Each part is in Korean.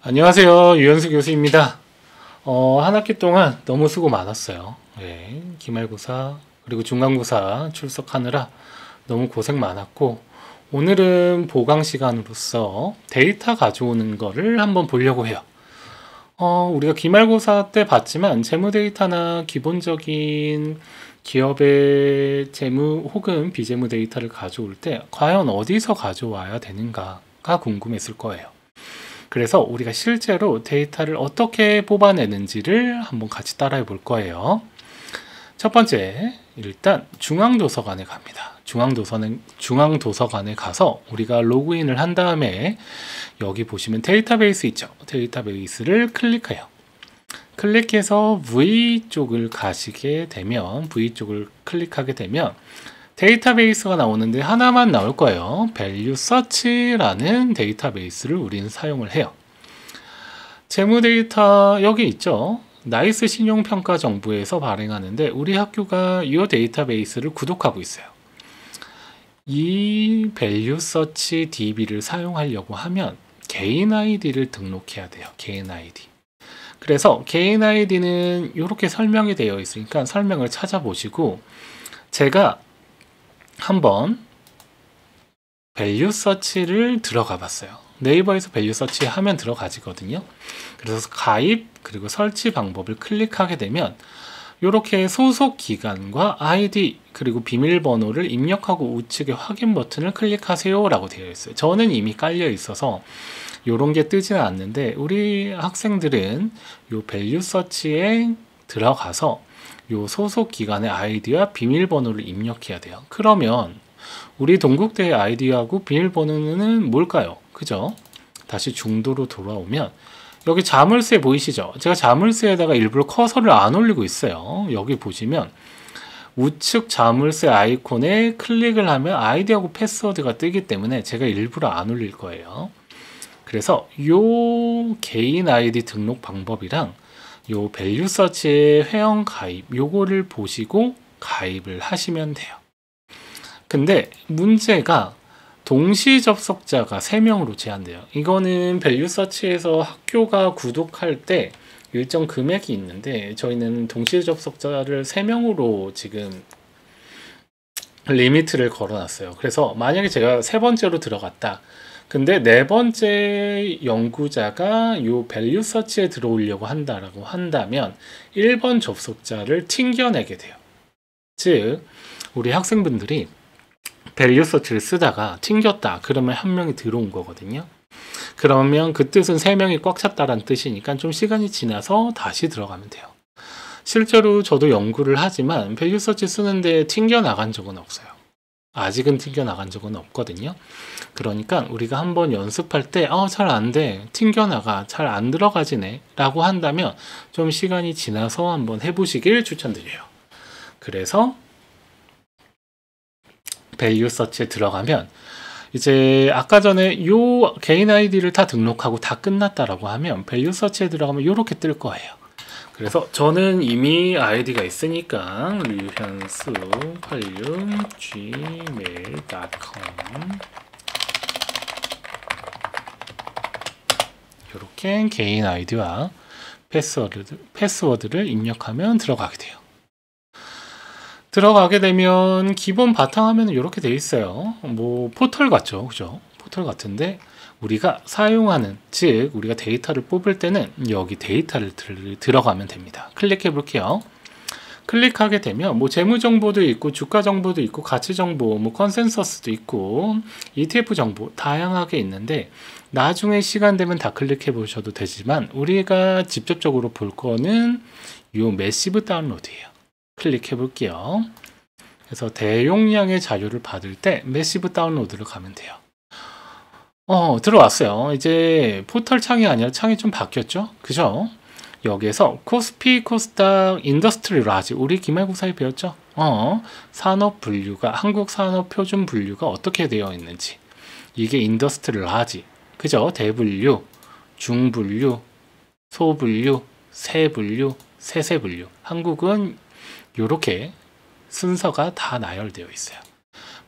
안녕하세요. 유현수 교수입니다. 한 학기 동안 너무 수고 많았어요. 네, 기말고사 그리고 중간고사 출석하느라 너무 고생 많았고, 오늘은 보강 시간으로서 데이터 가져오는 거를 한번 보려고 해요. 우리가 기말고사 때 봤지만 재무 데이터나 기본적인 기업의 재무 혹은 비재무 데이터를 가져올 때 과연 어디서 가져와야 되는가가 궁금했을 거예요. 그래서 우리가 실제로 데이터를 어떻게 뽑아내는지를 한번 같이 따라해 볼 거예요. 첫 번째, 일단 중앙도서관에 갑니다. 중앙도서관에 가서 우리가 로그인을 한 다음에 여기 보시면 데이터베이스 있죠. 데이터베이스를 클릭해요. 클릭해서 V 쪽을 가시게 되면, V 쪽을 클릭하게 되면 데이터베이스가 나오는데 하나만 나올 거예요. Value Search라는 데이터베이스를 우리는 사용을 해요. 재무 데이터 여기 있죠. 나이스 신용평가 정보에서 발행하는데 우리 학교가 이 데이터베이스를 구독하고 있어요. 이 Value Search DB를 사용하려고 하면 개인 아이디를 등록해야 돼요. 개인 아이디. 그래서 개인 아이디는 이렇게 설명이 되어 있으니까 설명을 찾아보시고, 제가 한번 밸류 서치를 들어가 봤어요. 네이버에서 밸류 서치 하면 들어가지거든요. 그래서 가입 그리고 설치 방법을 클릭하게 되면 이렇게 소속 기간과 아이디 그리고 비밀번호를 입력하고 우측에 확인 버튼을 클릭하세요 라고 되어 있어요. 저는 이미 깔려 있어서 이런 게 뜨지는 않는데, 우리 학생들은 이 밸류 서치에 들어가서 요 소속 기관의 아이디와 비밀번호를 입력해야 돼요. 그러면 우리 동국대의 아이디하고 비밀번호는 뭘까요? 그죠? 다시 중도로 돌아오면 여기 자물쇠 보이시죠? 제가 자물쇠에다가 일부러 커서를 안 올리고 있어요. 여기 보시면 우측 자물쇠 아이콘에 클릭을 하면 아이디하고 패스워드가 뜨기 때문에 제가 일부러 안 올릴 거예요. 그래서 요 개인 아이디 등록 방법이랑 요 밸류 서치의 회원 가입 요거를 보시고 가입을 하시면 돼요. 근데 문제가 동시 접속자가 3명으로 제한돼요. 이거는 밸류 서치에서 학교가 구독할 때 일정 금액이 있는데, 저희는 동시 접속자를 3명으로 지금 리미트를 걸어놨어요. 그래서 만약에 제가 3번째로 들어갔다, 근데 4번째 연구자가 요 밸류 서치에 들어오려고 한다라고 한다면 1번 접속자를 튕겨내게 돼요. 즉, 우리 학생분들이 밸류 서치를 쓰다가 튕겼다 그러면 한 명이 들어온 거거든요. 그러면 그 뜻은 3명이 꽉 찼다라는 뜻이니까 좀 시간이 지나서 다시 들어가면 돼요. 실제로 저도 연구를 하지만 밸류 서치 쓰는데 튕겨나간 적은 없어요. 아직은 튕겨나간 적은 없거든요. 그러니까 우리가 한번 연습할 때 잘 안 돼, 튕겨나가, 잘 안 들어가지네 라고 한다면 좀 시간이 지나서 한번 해보시길 추천드려요. 그래서 밸류 서치에 들어가면 이제 아까 전에 요 개인 아이디를 다 등록하고 다 끝났다라고 하면 밸류 서치에 들어가면 이렇게 뜰 거예요. 그래서 저는 이미 아이디가 있으니까 류현수 86 gmail.com 이렇게 개인 아이디와 패스워드를 입력하면 들어가게 돼요. 들어가게 되면 기본 바탕화면은 이렇게 돼 있어요. 뭐 포털 같죠, 그죠? 포털 같은데 우리가 사용하는, 즉 우리가 데이터를 뽑을 때는 여기 데이터를 들어가면 됩니다. 클릭해 볼게요. 클릭하게 되면 뭐 재무 정보도 있고 주가 정보도 있고 가치 정보, 뭐 컨센서스도 있고 ETF 정보 다양하게 있는데, 나중에 시간 되면 다 클릭해 보셔도 되지만 우리가 직접적으로 볼 거는 요 매시브 다운로드예요. 클릭해 볼게요. 그래서 대용량의 자료를 받을 때 매시브 다운로드를 가면 돼요. 들어왔어요. 이제 포털 창이 아니라 창이 좀 바뀌었죠? 그죠? 여기에서 코스피, 코스닥, 인더스트리 라지, 우리 기말고사에 배웠죠? 산업 분류가, 한국 산업 표준 분류가 어떻게 되어 있는지. 이게 인더스트리 라지, 그죠? 대분류, 중분류, 소분류, 세분류, 세세분류. 한국은 이렇게 순서가 다 나열되어 있어요.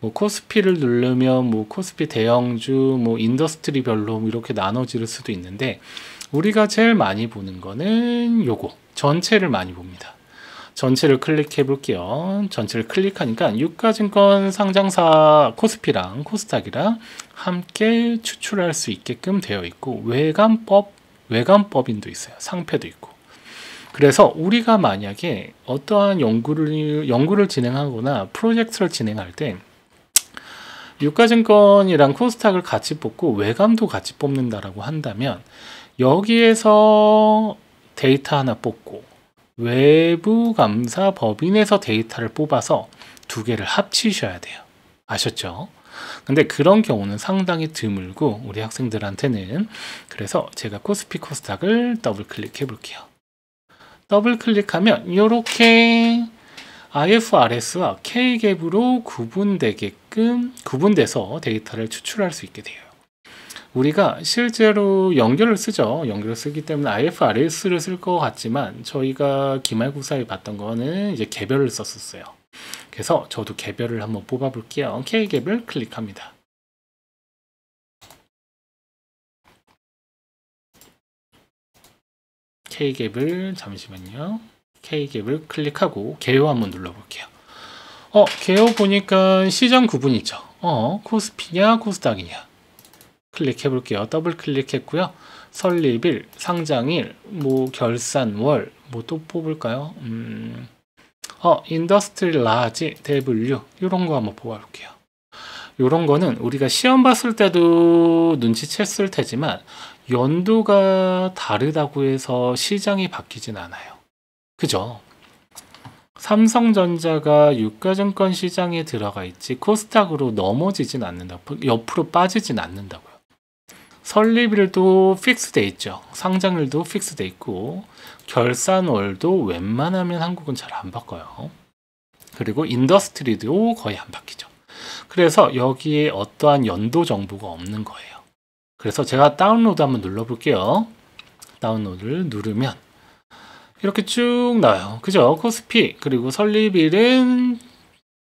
뭐 코스피를 누르면 뭐 코스피 대형주, 뭐 인더스트리별로 이렇게 나눠질 수도 있는데 우리가 제일 많이 보는 거는 요거 전체를 많이 봅니다. 전체를 클릭해 볼게요. 전체를 클릭하니까 유가증권 상장사 코스피랑 코스닥이랑 함께 추출할 수 있게끔 되어 있고 외관법인도 있어요. 상표도 있고. 그래서 우리가 만약에 어떠한 연구를 진행하거나 프로젝트를 진행할 때 유가증권이랑 코스닥을 같이 뽑고 외감도 같이 뽑는다라고 한다면 여기에서 데이터 하나 뽑고 외부 감사 법인에서 데이터를 뽑아서 두 개를 합치셔야 돼요. 아셨죠? 근데 그런 경우는 상당히 드물고 우리 학생들한테는. 그래서 제가 코스피 코스닥을 더블 클릭해 볼게요. 더블 클릭하면 이렇게 IFRS와 K갭으로 구분돼서 데이터를 추출할 수 있게 돼요. 우리가 실제로 연결을 쓰죠. 연결을 쓰기 때문에 IFRS를 쓸 것 같지만 저희가 기말고사에 봤던 거는 이제 개별을 썼었어요. 그래서 저도 개별을 한번 뽑아 볼게요. K갭을 클릭합니다. K갭을 잠시만요. K갭을 클릭하고 개요 한번 눌러볼게요. 개요 보니까 시장 구분이죠. 코스피냐 코스닥이냐 클릭해 볼게요. 더블 클릭했고요. 설립일, 상장일, 뭐 결산월, 뭐 또 뽑을까요? 인더스트리 라지, 대분류 이런 거 한번 뽑아볼게요. 이런 거는 우리가 시험 봤을 때도 눈치챘을 테지만 연도가 다르다고 해서 시장이 바뀌진 않아요. 그죠? 삼성전자가 유가증권 시장에 들어가 있지 코스닥으로 넘어지진 않는다고, 옆으로 빠지진 않는다고요. 설립일도 픽스돼 있죠. 상장일도 픽스돼 있고 결산월도 웬만하면 한국은 잘 안 바꿔요. 그리고 인더스트리도 거의 안 바뀌죠. 그래서 여기에 어떠한 연도 정보가 없는 거예요. 그래서 제가 다운로드 한번 눌러볼게요. 다운로드를 누르면 이렇게 쭉 나와요. 그죠? 코스피 그리고 설립일은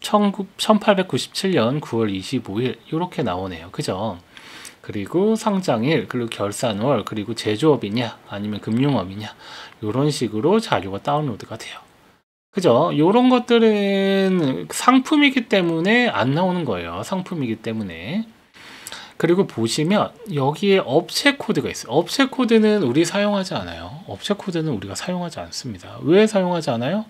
1897년 9월 25일 이렇게 나오네요. 그죠? 그리고 상장일, 그리고 결산월, 그리고 제조업이냐 아니면 금융업이냐 이런 식으로 자료가 다운로드가 돼요. 그죠? 이런 것들은 상품이기 때문에 안 나오는 거예요. 상품이기 때문에. 그리고 보시면 여기에 업체 코드가 있어요. 업체 코드는 우리 사용하지 않아요. 업체 코드는 우리가 사용하지 않습니다. 왜 사용하지 않아요?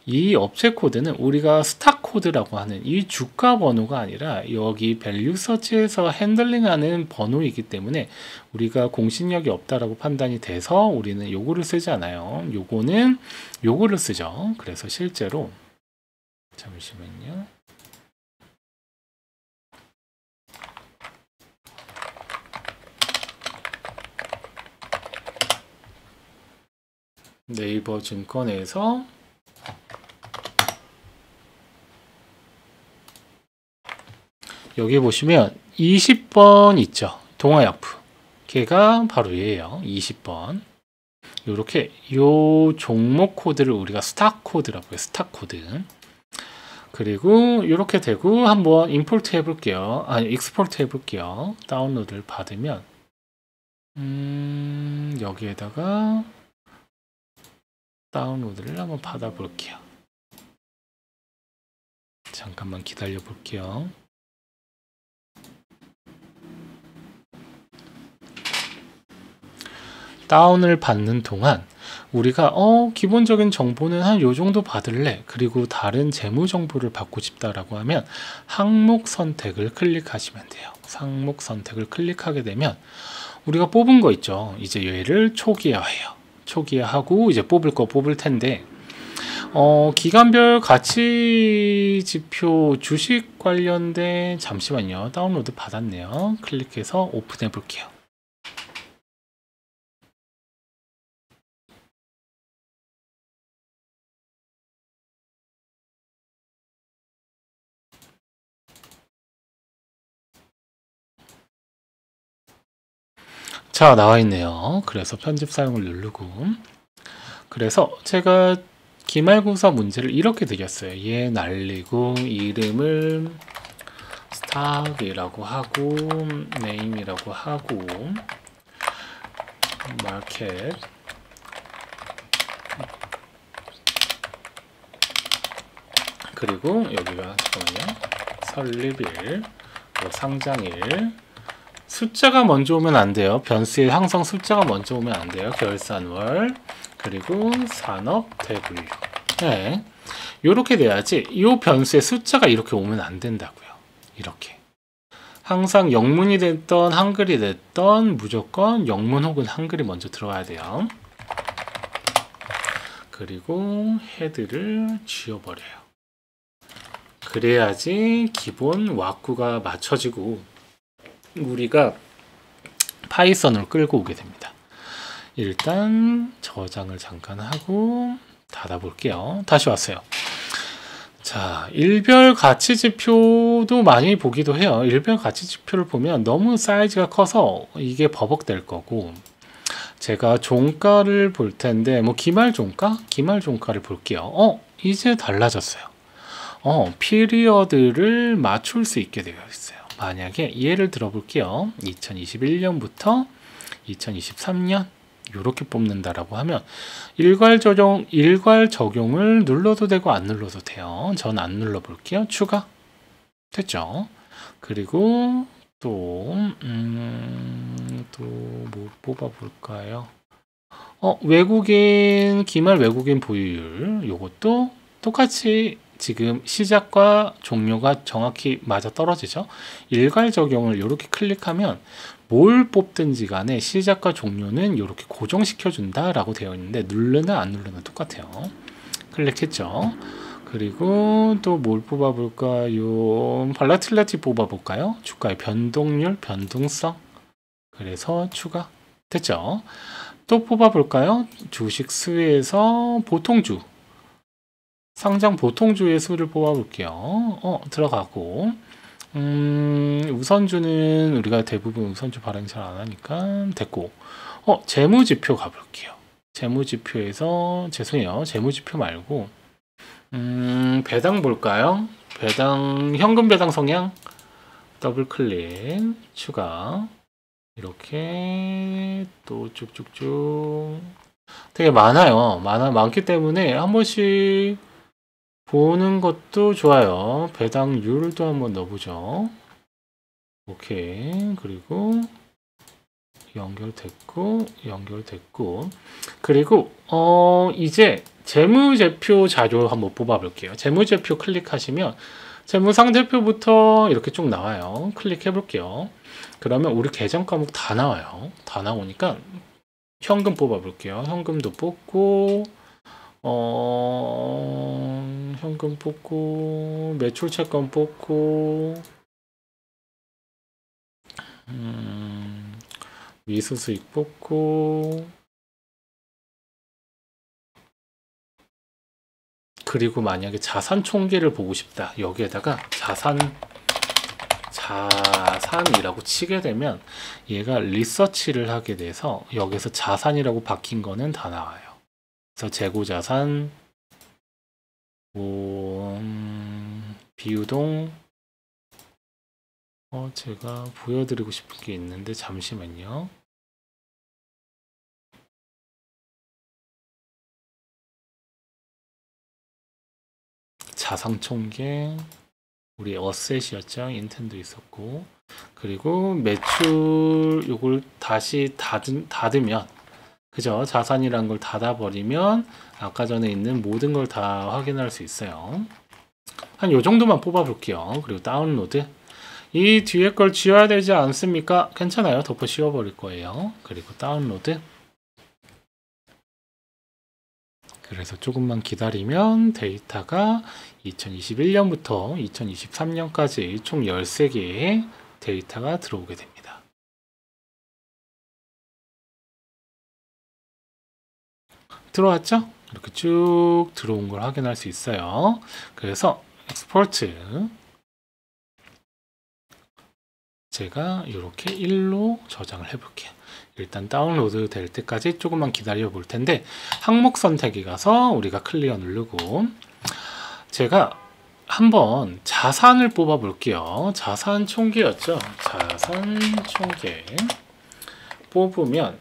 이 업체 코드는 우리가 스탁 코드라고 하는 이 주가 번호가 아니라 여기 밸류 서치에서 핸들링하는 번호이기 때문에 우리가 공신력이 없다라고 판단이 돼서 우리는 요거를 쓰지 않아요. 요거를 쓰죠. 그래서 실제로 잠시만요. 네이버 증권에서 여기 보시면 20번 있죠. 동아약프. 걔가 바로 얘예요. 20번. 이렇게 요 종목 코드를 우리가 스탁 코드라고 해요. 스탁 코드. 그리고 이렇게 되고 한번 임포트 해볼게요. 아니 익스포트 해볼게요. 다운로드를 받으면 여기에다가 다운로드를 한번 받아볼게요. 잠깐만 기다려 볼게요. 다운을 받는 동안 우리가 기본적인 정보는 한 요 정도 받을래, 그리고 다른 재무 정보를 받고 싶다라고 하면 항목 선택을 클릭하시면 돼요. 항목 선택을 클릭하게 되면 우리가 뽑은 거 있죠. 이제 얘를 초기화해요. 초기화하고 이제 뽑을 거 뽑을 텐데 기간별 가치 지표 주식 관련된, 잠시만요. 다운로드 받았네요. 클릭해서 오픈해 볼게요. 자, 나와 있네요. 그래서 편집 사용을 누르고, 그래서 제가 기말고사 문제를 이렇게 드렸어요. 얘 날리고 이름을 탑이라고 하고 네임이라고 하고 마켓 그리고 여기가 잠깐만요. 설립일, 상장일. 숫자가 먼저 오면 안 돼요. 변수에 항상 숫자가 먼저 오면 안 돼요. 결산월 그리고 산업 대분류. 네, 이렇게 돼야지. 이 변수에 숫자가 이렇게 오면 안 된다고요. 이렇게 항상 영문이 됐던 한글이 됐던 무조건 영문 혹은 한글이 먼저 들어가야 돼요. 그리고 헤드를 지워버려요. 그래야지 기본 왁구가 맞춰지고 우리가 파이썬을 끌고 오게 됩니다. 일단 저장을 잠깐 하고 닫아 볼게요. 다시 왔어요. 자, 일별 가치 지표도 많이 보기도 해요. 일별 가치 지표를 보면 너무 사이즈가 커서 이게 버벅될 거고, 제가 종가를 볼 텐데 뭐 기말 종가? 기말 종가를 볼게요. 이제 달라졌어요. 피리어드를 맞출 수 있게 되어 있어요. 만약에 예를 들어 볼게요. 2021년부터 2023년 이렇게 뽑는다라고 하면 일괄 적용을 눌러도 되고 안 눌러도 돼요. 전 안 눌러 볼게요. 추가 됐죠. 그리고 또 뭐 뽑아 볼까요? 외국인 기말 외국인 보유율 요것도 똑같이 지금 시작과 종료가 정확히 맞아 떨어지죠. 일괄 적용을 이렇게 클릭하면 뭘 뽑든지 간에 시작과 종료는 이렇게 고정시켜 준다 라고 되어 있는데 누르나 안 누르나 똑같아요. 클릭했죠. 그리고 또 뭘 뽑아 볼까요? 발라틸리티 뽑아 볼까요? 주가의 변동률, 변동성. 그래서 추가 됐죠. 또 뽑아 볼까요? 주식 수에서 보통주, 상장 보통주의 수를 뽑아 볼게요. 들어가고 우선주는 우리가 대부분 우선주 발행 잘 안 하니까 됐고, 재무지표 가볼게요. 재무지표에서 죄송해요. 재무지표 말고 배당 볼까요? 배당 현금 배당 성향 더블 클릭 추가. 이렇게 또 쭉쭉쭉 되게 많아요. 많기 때문에 한 번씩 보는 것도 좋아요. 배당률도 한번 넣어보죠. 오케이. 그리고 연결됐고 그리고 이제 재무제표 자료 한번 뽑아볼게요. 재무제표 클릭하시면 재무상대표부터 이렇게 쭉 나와요. 클릭해 볼게요. 그러면 우리 계정 과목 다 나와요. 다 나오니까 현금 뽑아 볼게요. 현금도 뽑고 현금 뽑고 매출 채권 뽑고 미수수익 뽑고 그리고 만약에 자산 총계를 보고 싶다. 여기에다가 자산이라고 치게 되면 얘가 리서치를 하게 돼서 여기서 자산이라고 박힌 거는 다 나와요. 그래서 재고자산, 비유동, 제가 보여드리고 싶은 게 있는데 잠시만요. 자산총계, 우리 어셋이었죠. 인텐도 있었고, 그리고 매출 요걸 다시 닫으면, 그죠? 자산이란 걸 닫아버리면 아까 전에 있는 모든 걸 다 확인할 수 있어요. 한 요 정도만 뽑아볼게요. 그리고 다운로드. 이 뒤에 걸 지워야 되지 않습니까? 괜찮아요. 덮어 씌워버릴 거예요. 그리고 다운로드. 그래서 조금만 기다리면 데이터가 2021년부터 2023년까지 총 13개의 데이터가 들어오게 됩니다. 들어왔죠? 이렇게 쭉 들어온 걸 확인할 수 있어요. 그래서 엑스포트 제가 이렇게 1로 저장을 해볼게요. 일단 다운로드 될 때까지 조금만 기다려 볼 텐데 항목 선택에 가서 우리가 클리어 누르고 제가 한번 자산을 뽑아 볼게요. 자산 총계였죠. 자산 총계 뽑으면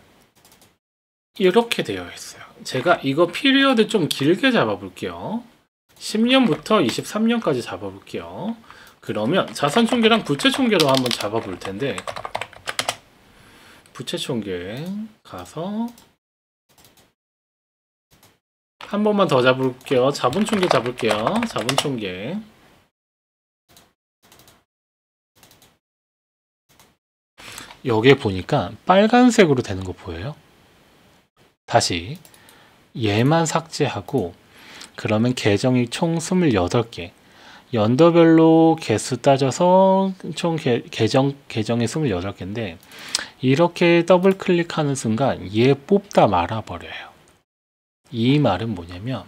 이렇게 되어 있어요. 제가 이거 피리어드 좀 길게 잡아 볼게요. 10년부터 23년까지 잡아 볼게요. 그러면 자산 총계랑 부채 총계로 한번 잡아 볼 텐데, 부채 총계 가서 한 번만 더 잡을게요. 자본 총계 잡을게요. 자본 총계. 여기에 보니까 빨간색으로 되는 거 보여요? 다시 얘만 삭제하고, 그러면 계정이 총 28개. 연도별로 개수 따져서 총 계정이 28개인데, 이렇게 더블 클릭하는 순간 얘 뽑다 말아버려요. 이 말은 뭐냐면,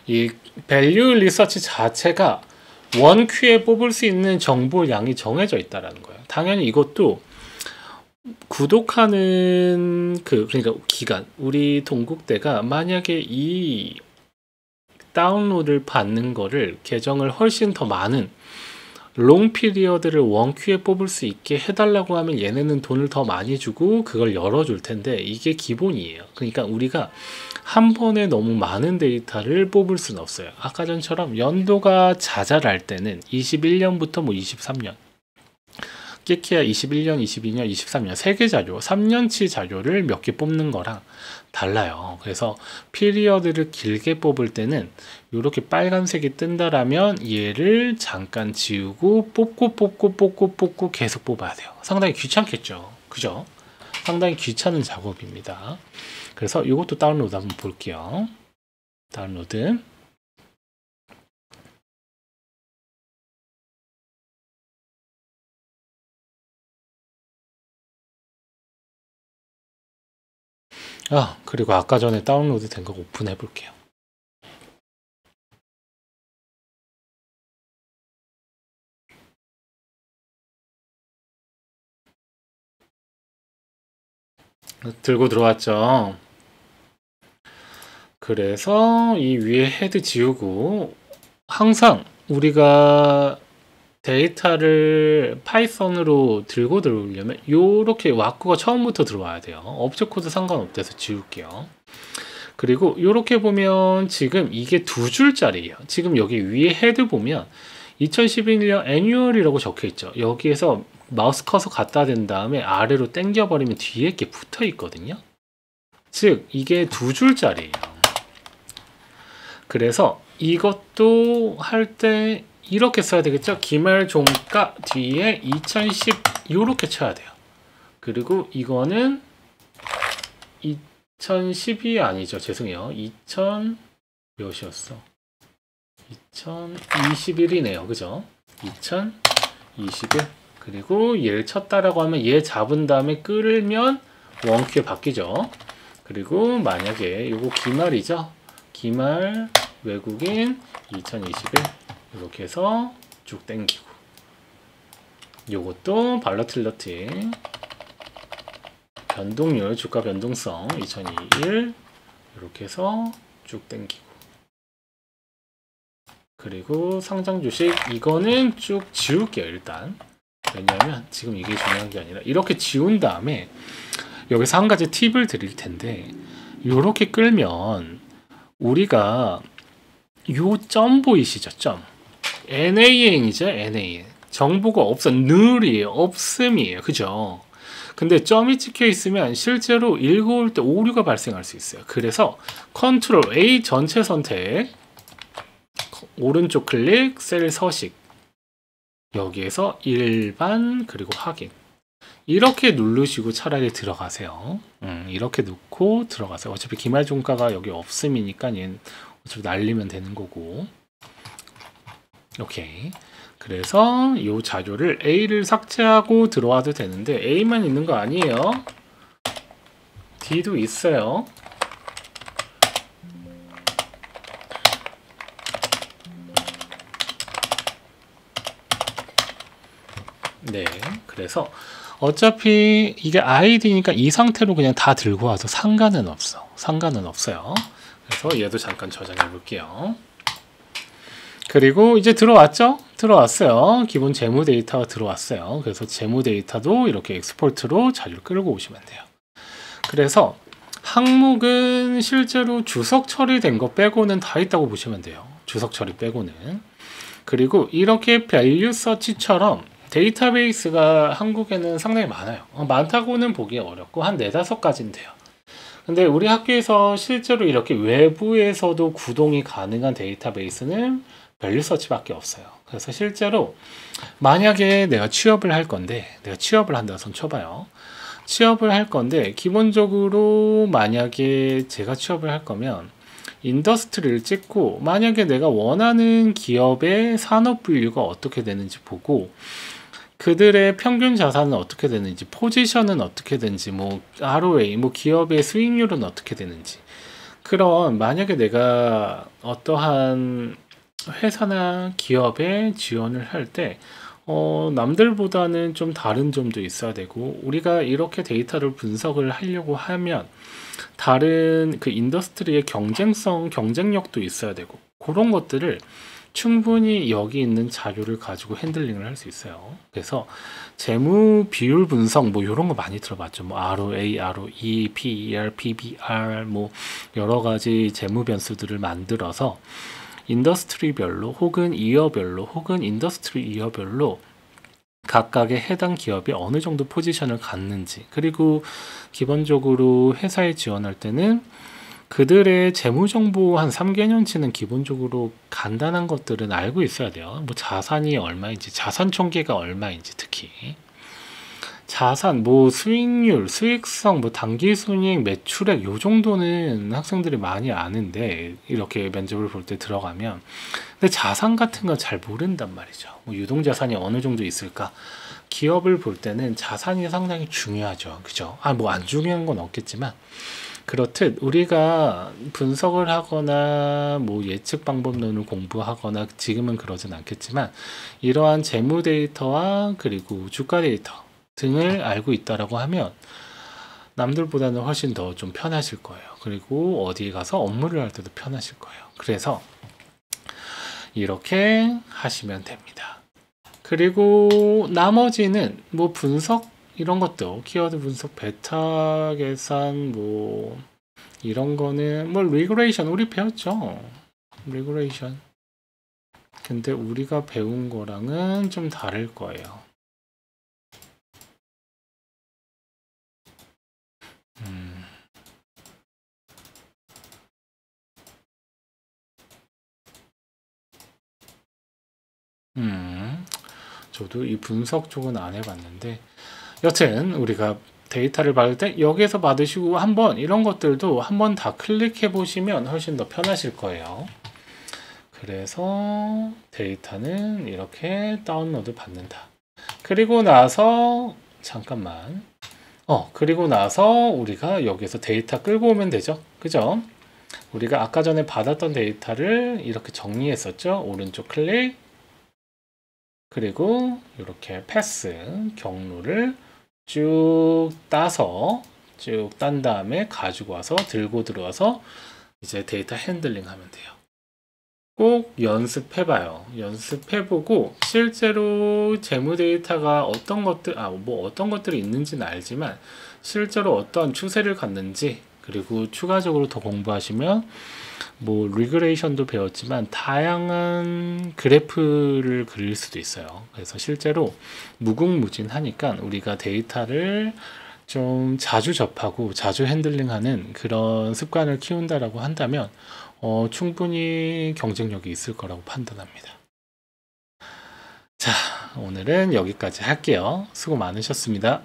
이 밸류 리서치 자체가 원큐에 뽑을 수 있는 정보량이 정해져 있다는 거예요. 당연히 이것도 구독하는 그러니까 기간, 우리 동국대가 만약에 이 다운로드를 받는 거를 계정을 훨씬 더 많은 롱 피리어드를 원큐에 뽑을 수 있게 해달라고 하면 얘네는 돈을 더 많이 주고 그걸 열어줄 텐데, 이게 기본이에요. 그러니까 우리가 한 번에 너무 많은 데이터를 뽑을 수는 없어요. 아까 전처럼 연도가 자잘할 때는 21년부터 뭐 23년, 끼키야 21년, 22년, 23년 3개 자료, 3년치 자료를 몇 개 뽑는 거랑 달라요. 그래서 피리어드를 길게 뽑을 때는 이렇게 빨간색이 뜬다라면 얘를 잠깐 지우고 뽑고 계속 뽑아야 돼요. 상당히 귀찮겠죠. 그죠? 상당히 귀찮은 작업입니다. 그래서 이것도 다운로드 한번 볼게요. 다운로드. 그리고 아까 전에 다운로드 된 거 오픈해 볼게요. 들고 들어왔죠. 그래서 이 위에 헤드 지우고, 항상 우리가 데이터를 파이썬으로 들고 들어오려면 이렇게 와꾸가 처음부터 들어와야 돼요. 업체 코드 상관없대서 지울게요. 그리고 이렇게 보면 지금 이게 2줄짜리예요. 지금 여기 위에 헤드 보면 2011년 애뉴얼이라고 적혀 있죠. 여기에서 마우스 커서 갖다 댄 다음에 아래로 당겨 버리면 뒤에 게 붙어 있거든요. 즉 이게 2줄짜리예요. 그래서 이것도 할 때 이렇게 써야 되겠죠. 기말 종가 뒤에 2010 이렇게 쳐야 돼요. 그리고 이거는 2010이 아니죠. 죄송해요. 2000 몇이었어? 2021이네요. 그죠? 2021. 그리고 얘를 쳤다라고 하면 얘 잡은 다음에 끌면 원큐에 바뀌죠. 그리고 만약에 요거 기말이죠. 기말 외국인 2021 이렇게 해서 쭉 당기고, 요것도 발러틸러티 변동률 주가 변동성 2021 이렇게 해서 쭉 당기고, 그리고 상장 주식 이거는 쭉 지울게요. 일단 왜냐면 지금 이게 중요한 게 아니라 이렇게 지운 다음에 여기서 한 가지 팁을 드릴 텐데, 요렇게 끌면 우리가 요 점 보이시죠? 점 NaN이죠. NaN 정보가 없어. 늘이에요. 없음이에요. 그죠? 근데 점이 찍혀 있으면 실제로 읽어올 때 오류가 발생할 수 있어요. 그래서 컨트롤 A 전체 선택, 오른쪽 클릭, 셀 서식, 여기에서 일반 그리고 확인 이렇게 누르시고 차라리 들어가세요. 이렇게 넣고 들어가세요. 어차피 기말 종가가 여기 없음이니까 얘는 어차피 날리면 되는 거고. 오케이. 그래서 이 자료를 A를 삭제하고 들어와도 되는데 A만 있는 거 아니에요. D도 있어요. 네. 그래서 어차피 이게 ID니까 이 상태로 그냥 다 들고 와도 상관은 없어. 상관은 없어요. 그래서 얘도 잠깐 저장해 볼게요. 그리고 이제 들어왔죠? 들어왔어요. 기본 재무 데이터가 들어왔어요. 그래서 재무 데이터도 이렇게 엑스포트로 자료를 끌고 오시면 돼요. 그래서 항목은 실제로 주석 처리된 거 빼고는 다 있다고 보시면 돼요. 주석 처리 빼고는. 그리고 이렇게 밸류 서치처럼 데이터베이스가 한국에는 상당히 많아요. 많다고는 보기 어렵고 한 4-5가지는 돼요. 근데 우리 학교에서 실제로 이렇게 외부에서도 구동이 가능한 데이터베이스는 밸류 서치밖에 없어요. 그래서 실제로 만약에 내가 취업을 할 건데, 내가 취업을 한다 손 쳐봐요. 취업을 할 건데 기본적으로 만약에 제가 취업을 할 거면 인더스트리를 찍고 만약에 내가 원하는 기업의 산업 분류가 어떻게 되는지 보고 그들의 평균 자산은 어떻게 되는지, 포지션은 어떻게 되는지, 뭐 ROA, 뭐 기업의 수익률은 어떻게 되는지, 그런 만약에 내가 어떠한 회사나 기업에 지원을 할 때 남들보다는 좀 다른 점도 있어야 되고, 우리가 이렇게 데이터를 분석을 하려고 하면 다른 그 인더스트리의 경쟁성, 경쟁력도 있어야 되고, 그런 것들을 충분히 여기 있는 자료를 가지고 핸들링을 할 수 있어요. 그래서 재무 비율 분석 뭐 이런 거 많이 들어봤죠. 뭐 ROA, ROE, PER, PBR 뭐 여러 가지 재무 변수들을 만들어서 인더스트리별로 혹은 이어별로 혹은 인더스트리 이어별로 각각의 해당 기업이 어느 정도 포지션을 갖는지, 그리고 기본적으로 회사에 지원할 때는 그들의 재무정보 한 3개년치는 기본적으로 간단한 것들은 알고 있어야 돼요. 뭐 자산이 얼마인지, 자산 총계가 얼마인지, 특히 자산, 뭐 수익률, 수익성, 뭐 당기순이익, 매출액 요 정도는 학생들이 많이 아는데 이렇게 면접을 볼 때 들어가면, 근데 자산 같은 건 잘 모른단 말이죠. 뭐 유동자산이 어느 정도 있을까? 기업을 볼 때는 자산이 상당히 중요하죠. 그죠? 뭐 안 중요한 건 없겠지만, 그렇듯 우리가 분석을 하거나 뭐 예측 방법론을 공부하거나 지금은 그러진 않겠지만 이러한 재무 데이터와 그리고 주가 데이터 등을 알고 있다라고 하면 남들보다는 훨씬 더 좀 편하실 거예요. 그리고 어디에 가서 업무를 할 때도 편하실 거예요. 그래서 이렇게 하시면 됩니다. 그리고 나머지는 뭐 분석 이런 것도 키워드 분석, 베타 계산 뭐 이런 거는 뭐 리그레이션 우리 배웠죠. 리그레이션. 근데 우리가 배운 거랑은 좀 다를 거예요. 저도 이 분석 쪽은 안 해봤는데 여튼 우리가 데이터를 받을 때 여기에서 받으시고 한번 이런 것들도 한번 다 클릭해 보시면 훨씬 더 편하실 거예요. 그래서 데이터는 이렇게 다운로드 받는다. 그리고 나서 잠깐만 그리고 나서 우리가 여기서 데이터 끌고 오면 되죠. 그죠? 우리가 아까 전에 받았던 데이터를 이렇게 정리했었죠. 오른쪽 클릭, 그리고 이렇게 패스 경로를 쭉 따서 쭉 딴 다음에 가지고 와서 들고 들어와서 이제 데이터 핸들링 하면 돼요. 꼭 연습해봐요. 연습해보고 실제로 재무 데이터가 어떤 것들, 뭐 어떤 것들이 있는지는 알지만 실제로 어떤 추세를 갖는지, 그리고 추가적으로 더 공부하시면 뭐 리그레이션도 배웠지만 다양한 그래프를 그릴 수도 있어요. 그래서 실제로 무궁무진하니까 우리가 데이터를 좀 자주 접하고 자주 핸들링하는 그런 습관을 키운다라고 한다면 충분히 경쟁력이 있을 거라고 판단합니다. 자, 오늘은 여기까지 할게요. 수고 많으셨습니다.